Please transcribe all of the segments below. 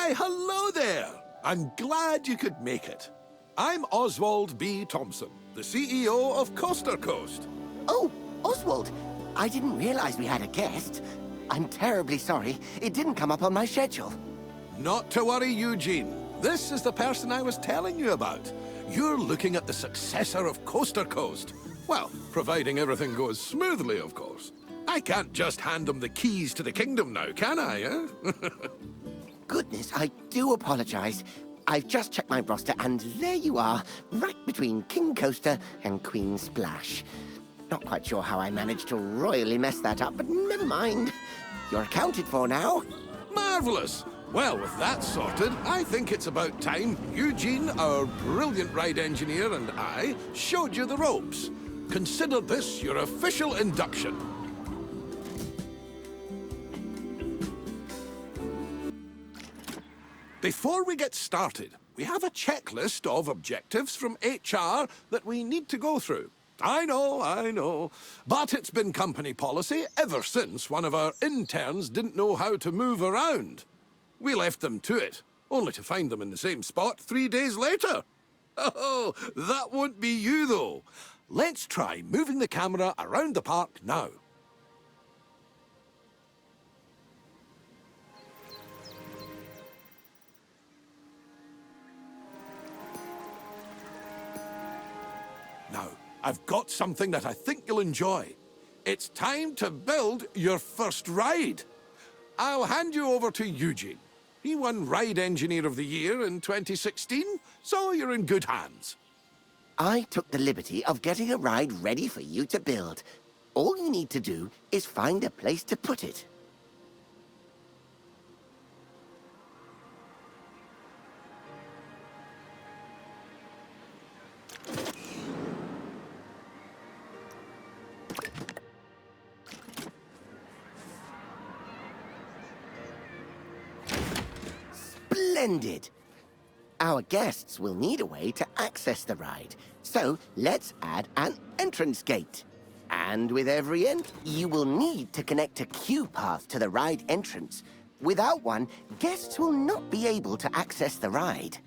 Why, hello there! I'm glad you could make it. I'm Oswald B. Thompson, the CEO of Coaster Coast. Oh, Oswald, I didn't realize we had a guest. I'm terribly sorry. It didn't come up on my schedule. Not to worry, Eugene. This is the person I was telling you about. You're looking at the successor of Coaster Coast. Well, providing everything goes smoothly, of course. I can't just hand him the keys to the kingdom now, can I, eh? Goodness, I do apologize. I've just checked my roster, and there you are, right between King Coaster and Queen Splash. Not quite sure how I managed to royally mess that up, but never mind. You're accounted for now. Marvelous! Well, with that sorted, I think it's about time Eugene, our brilliant ride engineer, and I showed you the ropes. Consider this your official induction. Before we get started, we have a checklist of objectives from HR that we need to go through. I know. But it's been company policy ever since one of our interns didn't know how to move around. We left them to it, only to find them in the same spot 3 days later. Oh, that won't be you, though. Let's try moving the camera around the park now. Now, I've got something that I think you'll enjoy. It's time to build your first ride. I'll hand you over to Eugene. He won Ride Engineer of the Year in 2016, so you're in good hands. I took the liberty of getting a ride ready for you to build. All you need to do is find a place to put it. Splendid! Our guests will need a way to access the ride, so let's add an entrance gate. And with every end, you will need to connect a queue path to the ride entrance. Without one, guests will not be able to access the ride.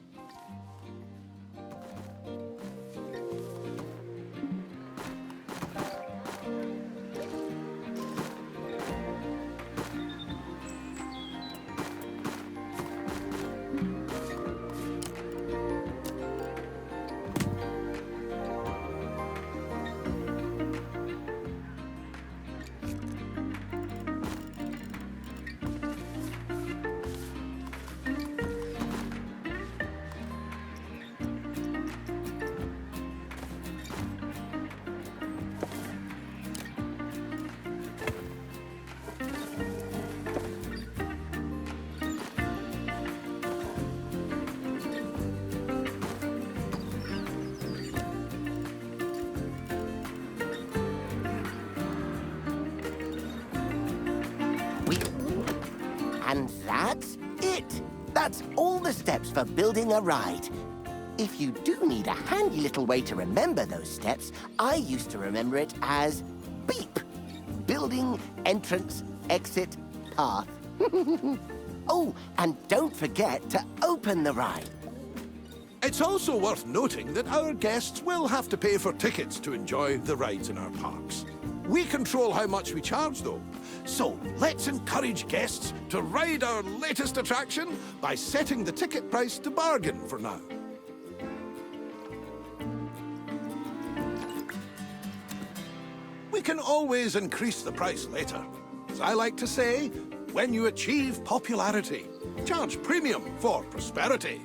And that's it! That's all the steps for building a ride. If you do need a handy little way to remember those steps, I used to remember it as BEEP. Building, entrance, exit, path. Oh, and don't forget to open the ride. It's also worth noting that our guests will have to pay for tickets to enjoy the rides in our parks. We control how much we charge, though. So let's encourage guests to ride our latest attraction by setting the ticket price to bargain for now. We can always increase the price later. As I like to say, when you achieve popularity, charge premium for prosperity.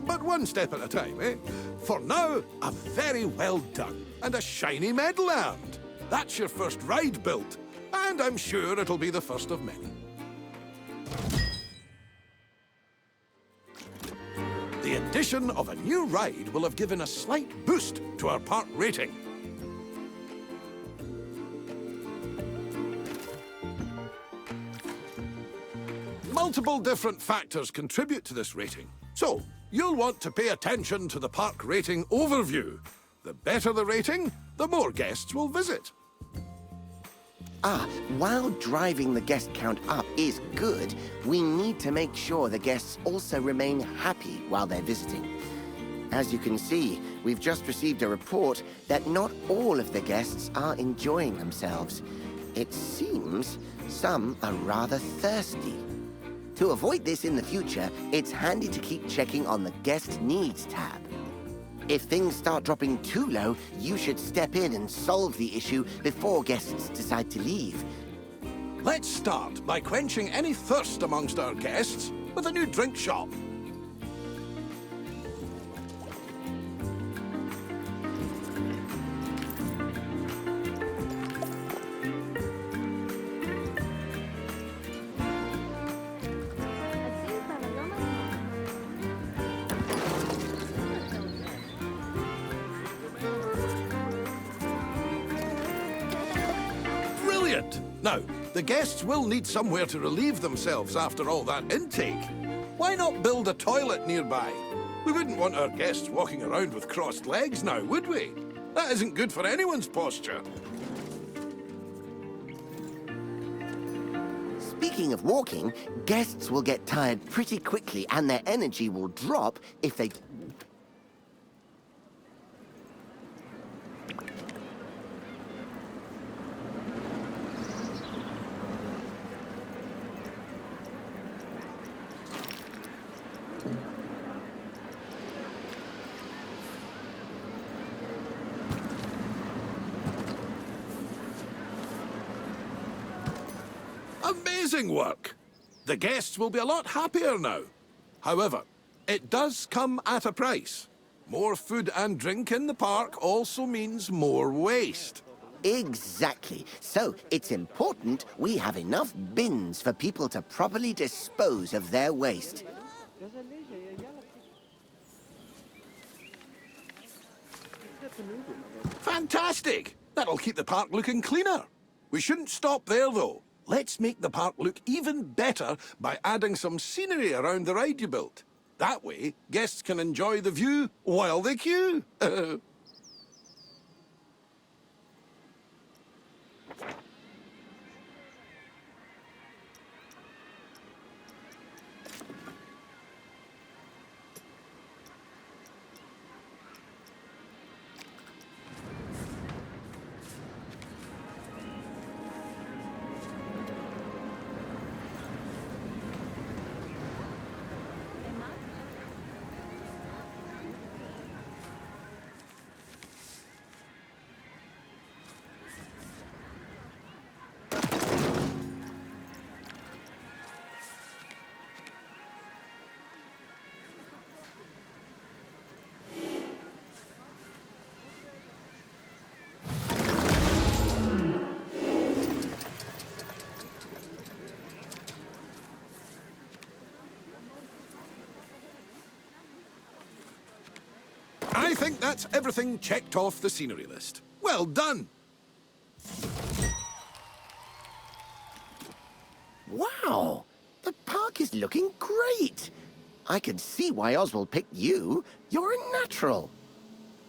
But one step at a time, eh? For now, a very well done and a shiny medal earned. That's your first ride built, and I'm sure it'll be the first of many. The addition of a new ride will have given a slight boost to our park rating. Multiple different factors contribute to this rating, so you'll want to pay attention to the park rating overview. The better the rating, the more guests will visit. While driving the guest count up is good, we need to make sure the guests also remain happy while they're visiting. As you can see, we've just received a report that not all of the guests are enjoying themselves. It seems some are rather thirsty. To avoid this in the future, it's handy to keep checking on the Guest Needs tab. If things start dropping too low, you should step in and solve the issue before guests decide to leave. Let's start by quenching any thirst amongst our guests with a new drink shop. Brilliant! Now, the guests will need somewhere to relieve themselves after all that intake. Why not build a toilet nearby? We wouldn't want our guests walking around with crossed legs now, would we? That isn't good for anyone's posture. Speaking of walking, guests will get tired pretty quickly and their energy will drop if they... Amazing work! The guests will be a lot happier now. However, it does come at a price. More food and drink in the park also means more waste. Exactly. So it's important we have enough bins for people to properly dispose of their waste. Fantastic! That'll keep the park looking cleaner. We shouldn't stop there, though. Let's make the park look even better by adding some scenery around the ride you built. That way, guests can enjoy the view while they queue. I think that's everything checked off the scenery list. Well done! Wow! The park is looking great! I can see why Oswald picked you. You're a natural.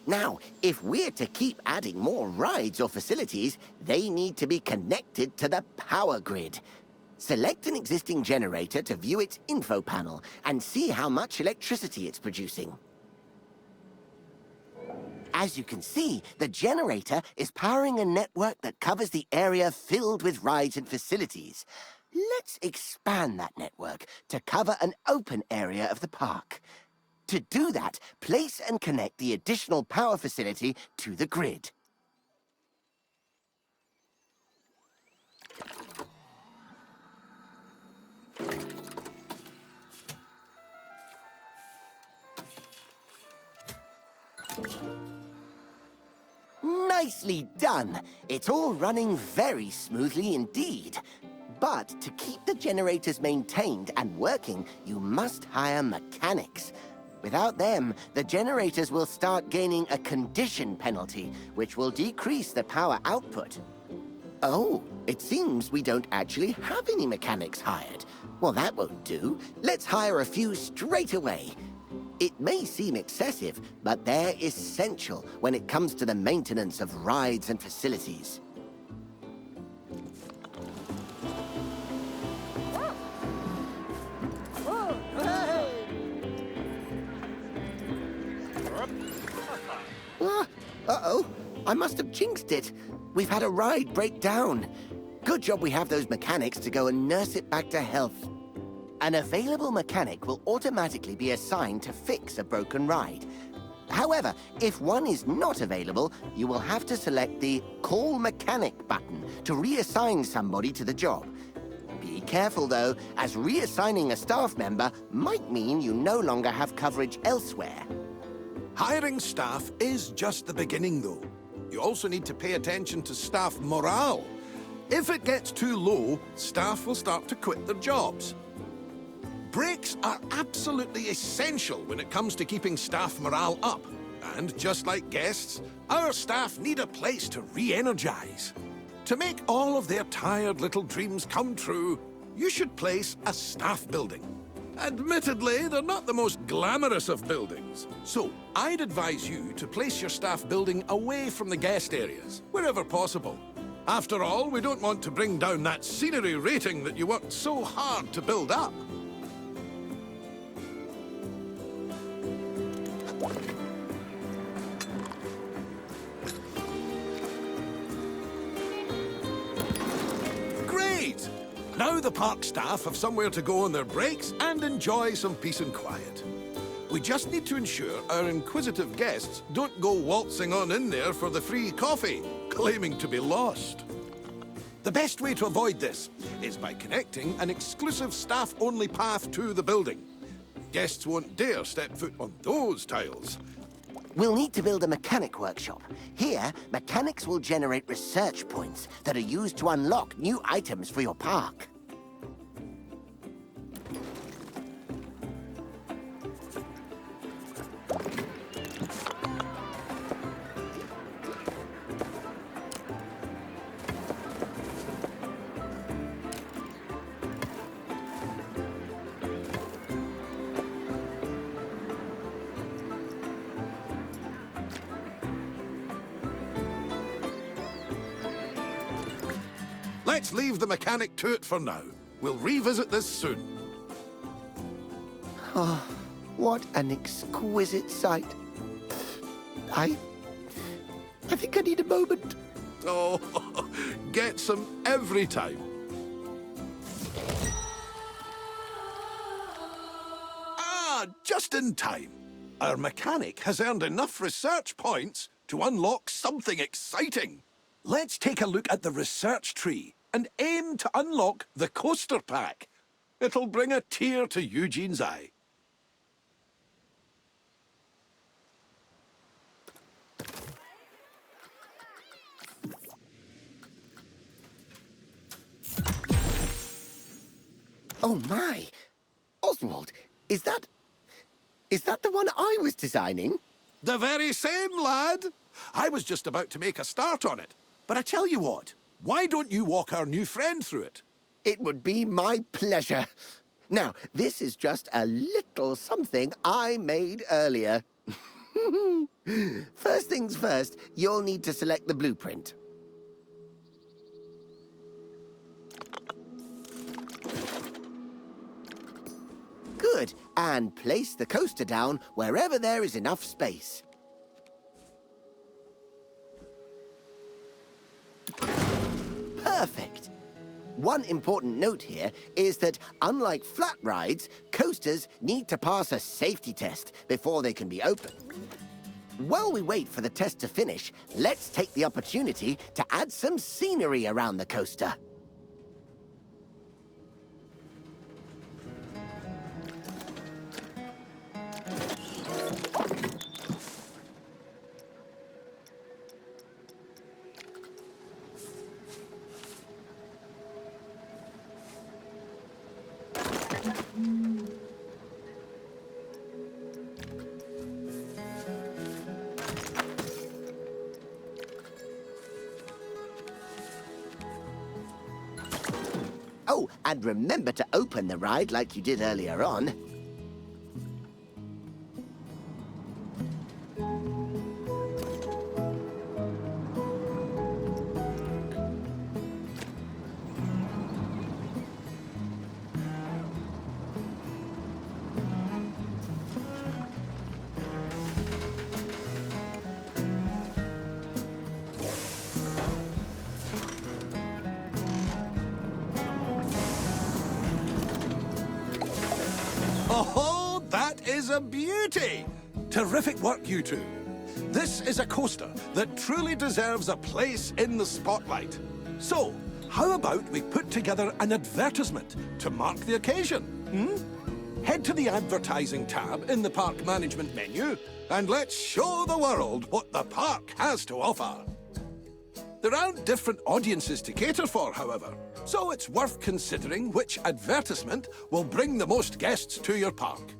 Now, if we're to keep adding more rides or facilities, they need to be connected to the power grid. Select an existing generator to view its info panel and see how much electricity it's producing. As you can see, the generator is powering a network that covers the area filled with rides and facilities. Let's expand that network to cover an open area of the park. To do that, place and connect the additional power facility to the grid. Nicely done! It's all running very smoothly indeed. But to keep the generators maintained and working, you must hire mechanics. Without them, the generators will start gaining a condition penalty, which will decrease the power output. Oh, it seems we don't actually have any mechanics hired. Well, that won't do. Let's hire a few straight away. It may seem excessive, but they're essential when it comes to the maintenance of rides and facilities. Uh-oh, I must have jinxed it. We've had a ride break down. Good job we have those mechanics to go and nurse it back to health. An available mechanic will automatically be assigned to fix a broken ride. However, if one is not available, you will have to select the Call Mechanic button to reassign somebody to the job. Be careful, though, as reassigning a staff member might mean you no longer have coverage elsewhere. Hiring staff is just the beginning, though. You also need to pay attention to staff morale. If it gets too low, staff will start to quit their jobs. Breaks are absolutely essential when it comes to keeping staff morale up. And just like guests, our staff need a place to re-energize. To make all of their tired little dreams come true, you should place a staff building. Admittedly, they're not the most glamorous of buildings. So, I'd advise you to place your staff building away from the guest areas, wherever possible. After all, we don't want to bring down that scenery rating that you worked so hard to build up. Great! Now the park staff have somewhere to go on their breaks and enjoy some peace and quiet. We just need to ensure our inquisitive guests don't go waltzing on in there for the free coffee, claiming to be lost. The best way to avoid this is by connecting an exclusive staff-only path to the building. Guests won't dare step foot on those tiles. We'll need to build a mechanic workshop. Here, mechanics will generate research points that are used to unlock new items for your park. Let's leave the mechanic to it for now. We'll revisit this soon. What an exquisite sight. I think I need a moment. Oh, get some every time. Ah, just in time. Our mechanic has earned enough research points to unlock something exciting. Let's take a look at the research tree and aim to unlock the coaster pack. It'll bring a tear to Eugene's eye. Oh my! Oswald, is that the one I was designing? The very same, lad. I was just about to make a start on it. But I tell you what, why don't you walk our new friend through it? It would be my pleasure. Now, this is just a little something I made earlier. First things first, you'll need to select the blueprint. Good, and place the coaster down wherever there is enough space. Perfect. One important note here is that, unlike flat rides, coasters need to pass a safety test before they can be opened. While we wait for the test to finish, let's take the opportunity to add some scenery around the coaster. Oh, and remember to open the ride like you did earlier on. Oh, that is a beauty! Terrific work, you two. This is a coaster that truly deserves a place in the spotlight. So, how about we put together an advertisement to mark the occasion? Head to the advertising tab in the park management menu and let's show the world what the park has to offer. There aren't different audiences to cater for, however, so it's worth considering which advertisement will bring the most guests to your park.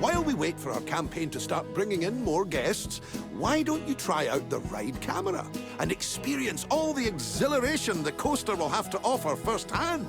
While we wait for our campaign to start bringing in more guests, why don't you try out the ride camera and experience all the exhilaration the coaster will have to offer firsthand?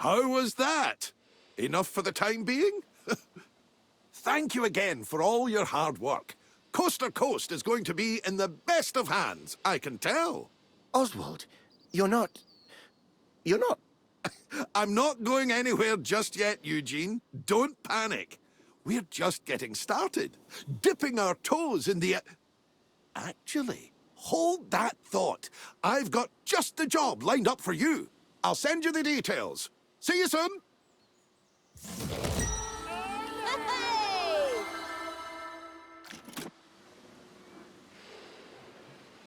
How was that? Enough for the time being? Thank you again for all your hard work. Coaster Coast is going to be in the best of hands, I can tell. Oswald, you're not... I'm not going anywhere just yet, Eugene. Don't panic. We're just getting started, dipping our toes in the... Actually, hold that thought. I've got just the job lined up for you. I'll send you the details. See you soon.